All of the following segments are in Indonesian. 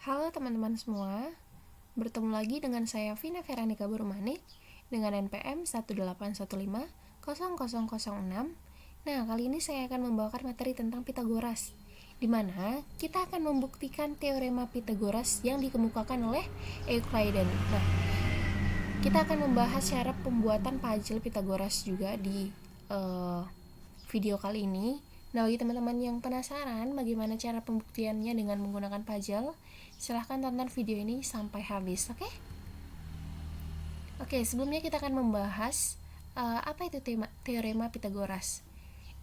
Halo teman-teman semua, bertemu lagi dengan saya Vina Veranika Burmanik dengan NPM 181500006. Nah, kali ini saya akan membawakan materi tentang Pitagoras, di mana kita akan membuktikan teorema Pitagoras yang dikemukakan oleh Euclides. Nah, kita akan membahas cara pembuatan puzzle Pitagoras juga di video kali ini. Nah, bagi teman-teman yang penasaran bagaimana cara pembuktiannya dengan menggunakan puzzle, silahkan tonton video ini sampai habis, oke? Oke, sebelumnya kita akan membahas apa itu teorema Pitagoras.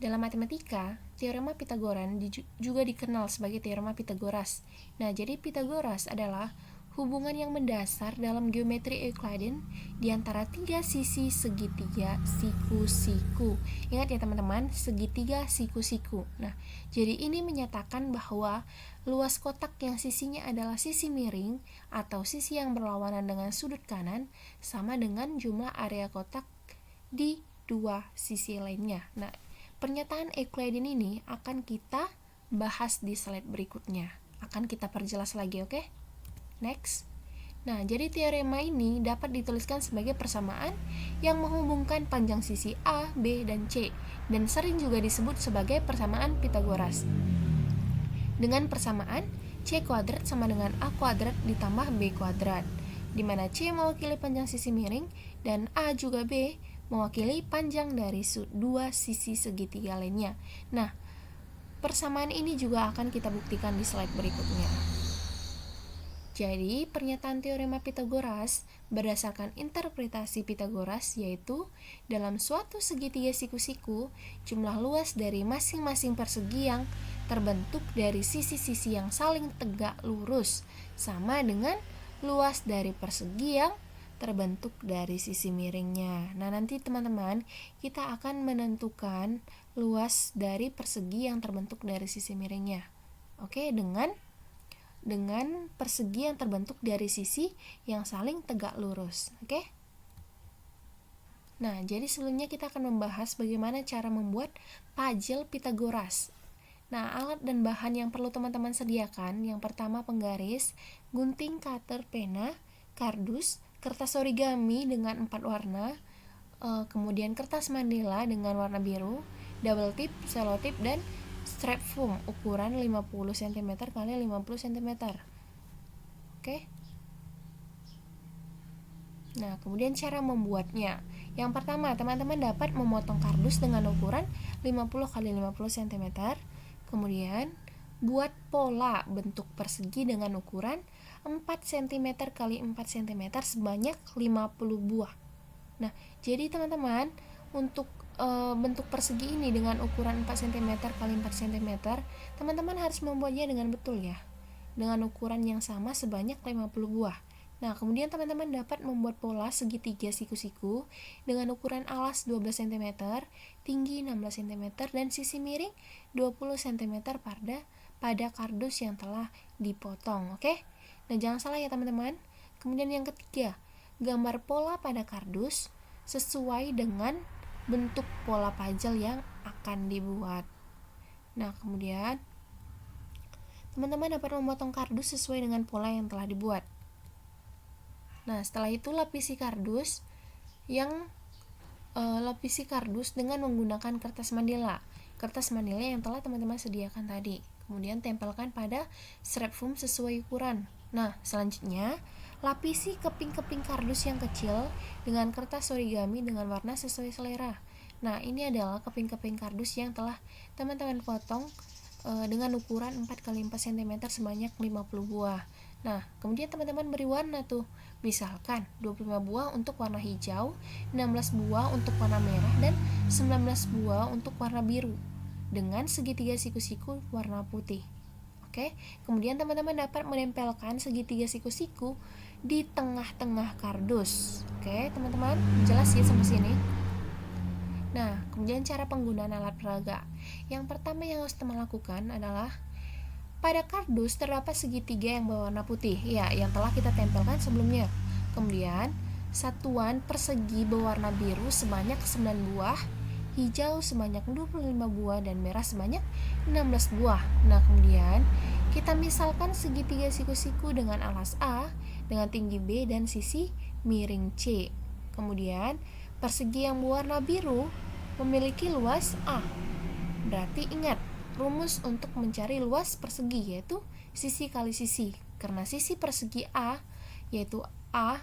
Dalam matematika, teorema Pitagoras juga dikenal sebagai teorema Pitagoras. Nah, jadi Pitagoras adalah hubungan yang mendasar dalam geometri Euclidean di antara tiga sisi segitiga siku-siku. Ingat ya teman-teman, segitiga siku-siku. Nah, jadi ini menyatakan bahwa luas kotak yang sisinya adalah sisi miring atau sisi yang berlawanan dengan sudut kanan sama dengan jumlah area kotak di dua sisi lainnya. Nah, pernyataan Euclidean ini akan kita bahas di slide berikutnya. Akan kita perjelas lagi, oke? Next. Nah, jadi teorema ini dapat dituliskan sebagai persamaan yang menghubungkan panjang sisi A, B, dan C, dan sering juga disebut sebagai persamaan Pitagoras. Dengan persamaan, C kuadrat sama dengan A kuadrat ditambah B kuadrat, di mana C mewakili panjang sisi miring, dan A juga B mewakili panjang dari dua sisi segitiga lainnya. Nah, persamaan ini juga akan kita buktikan di slide berikutnya. Jadi, pernyataan teorema Pitagoras berdasarkan interpretasi Pitagoras yaitu dalam suatu segitiga siku-siku, jumlah luas dari masing-masing persegi yang terbentuk dari sisi-sisi yang saling tegak lurus sama dengan luas dari persegi yang terbentuk dari sisi miringnya. Nah, nanti teman-teman, kita akan menentukan luas dari persegi yang terbentuk dari sisi miringnya. Oke, dengan persegi yang terbentuk dari sisi yang saling tegak lurus. Oke? Nah, jadi sebelumnya kita akan membahas bagaimana cara membuat puzzle Pitagoras. Nah, alat dan bahan yang perlu teman-teman sediakan, yang pertama penggaris, gunting, cutter, pena, kardus, kertas origami dengan 4 warna, kemudian kertas manila dengan warna biru, double tip, selotip, dan strap foam ukuran 50 cm x 50 cm. Oke. Nah, kemudian cara membuatnya. Yang pertama, teman-teman dapat memotong kardus dengan ukuran 50 x 50 cm. Kemudian, buat pola bentuk persegi dengan ukuran 4 cm x 4 cm sebanyak 50 buah. Nah, jadi teman-teman, untuk bentuk persegi ini dengan ukuran 4 cm x 4 cm, teman-teman harus membuatnya dengan betul ya, dengan ukuran yang sama sebanyak 50 buah. Nah, kemudian teman-teman dapat membuat pola segitiga siku-siku dengan ukuran alas 12 cm, tinggi 16 cm, dan sisi miring 20 cm pada kardus yang telah dipotong. Oke? Nah, jangan salah ya teman-teman. Kemudian yang ketiga, gambar pola pada kardus sesuai dengan bentuk pola puzzle yang akan dibuat. Nah, kemudian teman-teman dapat memotong kardus sesuai dengan pola yang telah dibuat. Nah, setelah itu lapisi kardus dengan menggunakan kertas manila yang telah teman-teman sediakan tadi. Kemudian tempelkan pada strap foam sesuai ukuran. Nah, selanjutnya lapisi keping-keping kardus yang kecil dengan kertas origami dengan warna sesuai selera. Nah, ini adalah keping-keping kardus yang telah teman-teman potong dengan ukuran 4 x 4 cm sebanyak 50 buah. Nah, kemudian teman-teman beri warna tuh. Misalkan 25 buah untuk warna hijau, 16 buah untuk warna merah, dan 19 buah untuk warna biru dengan segitiga siku-siku warna putih. Oke, kemudian teman-teman dapat menempelkan segitiga siku-siku di tengah-tengah kardus. Oke, teman-teman, jelas ya sampai sini? Nah, kemudian cara penggunaan alat peraga. Yang pertama yang harus teman lakukan adalah pada kardus terdapat segitiga yang berwarna putih, ya, yang telah kita tempelkan sebelumnya. Kemudian, satuan persegi berwarna biru sebanyak 9 buah, hijau sebanyak 25 buah, dan merah sebanyak 16 buah. Nah, kemudian Kita misalkan segitiga siku-siku dengan alas A, dengan tinggi B dan sisi miring C. Kemudian, persegi yang berwarna biru memiliki luas A. Berarti ingat, rumus untuk mencari luas persegi yaitu sisi kali sisi. Karena sisi persegi A yaitu A,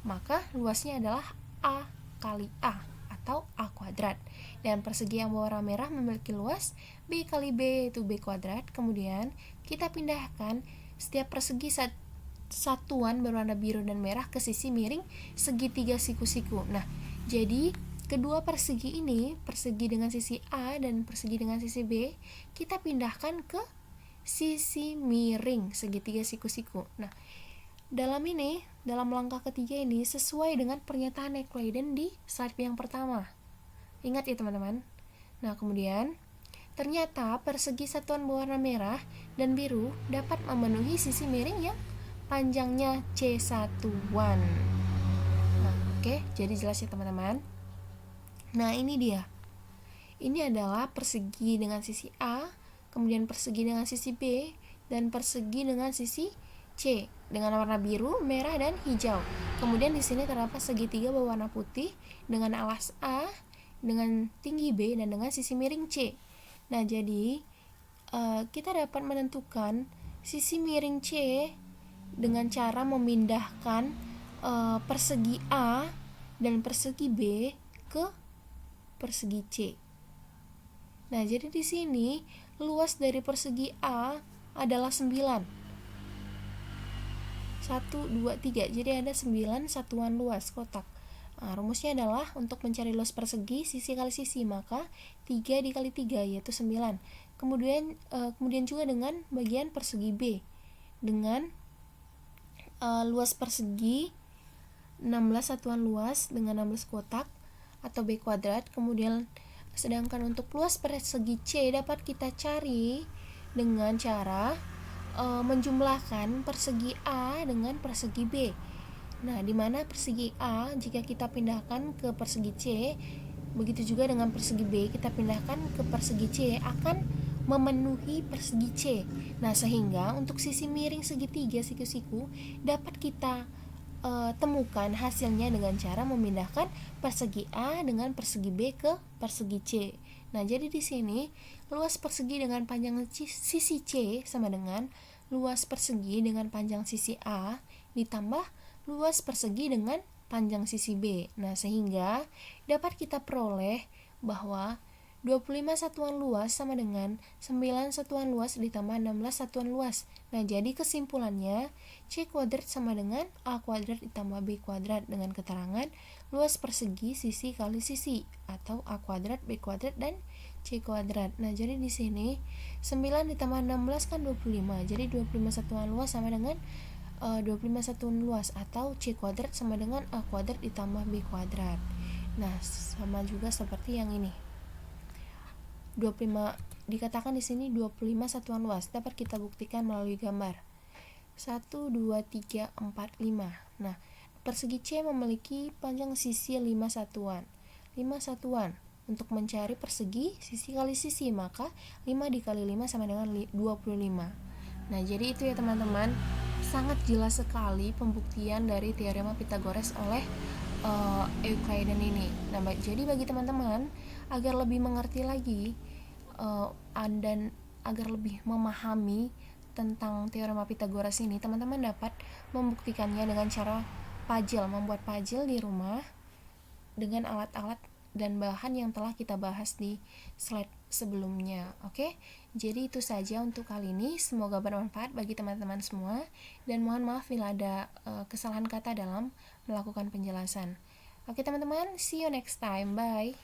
maka luasnya adalah A kali A atau A kuadrat. Dan persegi yang berwarna merah memiliki luas B kali B yaitu B kuadrat. Kemudian kita pindahkan setiap persegi satuan berwarna biru dan merah ke sisi miring segitiga siku-siku. Nah, jadi kedua persegi ini, persegi dengan sisi A dan persegi dengan sisi B, kita pindahkan ke sisi miring segitiga siku-siku. Nah, dalam langkah ketiga ini sesuai dengan pernyataan Euclidean di slide yang pertama. Ingat ya teman-teman. Nah, kemudian ternyata persegi satuan berwarna merah dan biru dapat memenuhi sisi miring yang panjangnya C satuan. Nah, oke, jadi jelas ya teman-teman. Nah, ini dia. Ini adalah persegi dengan sisi A, kemudian persegi dengan sisi B, dan persegi dengan sisi C dengan warna biru, merah, dan hijau. Kemudian di sini terdapat segitiga berwarna putih dengan alas A, dengan tinggi B, dan dengan sisi miring C. Nah, jadi kita dapat menentukan sisi miring C dengan cara memindahkan persegi A dan persegi B ke persegi C. Nah, jadi di sini luas dari persegi A adalah 9. 1, 2, 3. Jadi ada 9 satuan luas kotak. Nah, rumusnya adalah untuk mencari luas persegi sisi kali sisi, maka 3 dikali 3 yaitu 9. Kemudian juga dengan bagian persegi B dengan luas persegi 16 satuan luas dengan 16 kotak atau B kuadrat. Kemudian sedangkan untuk luas persegi C dapat kita cari dengan cara menjumlahkan persegi A dengan persegi B. Nah, di mana persegi A jika kita pindahkan ke persegi C, begitu juga dengan persegi B kita pindahkan ke persegi C akan memenuhi persegi C. Nah, sehingga untuk sisi miring segitiga siku-siku dapat kita temukan hasilnya dengan cara memindahkan persegi A dengan persegi B ke persegi C. Nah, jadi di sini luas persegi dengan panjang sisi C sama dengan luas persegi dengan panjang sisi A ditambah luas persegi dengan panjang sisi B. Nah, sehingga dapat kita peroleh bahwa 25 satuan luas sama dengan 9 satuan luas ditambah 16 satuan luas. Nah, jadi kesimpulannya C kuadrat sama dengan A kuadrat ditambah B kuadrat dengan keterangan luas persegi sisi kali sisi atau A kuadrat, B kuadrat, dan C kuadrat. Nah, jadi di sini 9 ditambah 16 kan 25. Jadi 25 satuan luas sama dengan 25 satuan luas atau C kuadrat sama dengan A kuadrat ditambah B kuadrat. Nah, sama juga seperti yang ini. 25 dikatakan di sini 25 satuan luas dapat kita buktikan melalui gambar 1, 2, 3, 4, 5. Nah, persegi C memiliki panjang sisi 5 satuan. Untuk mencari persegi sisi kali sisi, maka 5 dikali 5 sama dengan 25. Nah, jadi itu ya teman-teman, sangat jelas sekali pembuktian dari teorema Pythagoras oleh Euclidean ini. Nah, jadi bagi teman-teman agar lebih mengerti lagi dan agar lebih memahami tentang teorema Pythagoras ini, teman-teman dapat membuktikannya dengan cara membuat puzzle di rumah dengan alat-alat dan bahan yang telah kita bahas di slide sebelumnya. Oke, jadi itu saja untuk kali ini. Semoga bermanfaat bagi teman-teman semua, dan mohon maaf bila ada kesalahan kata dalam melakukan penjelasan. Oke teman-teman, see you next time, bye.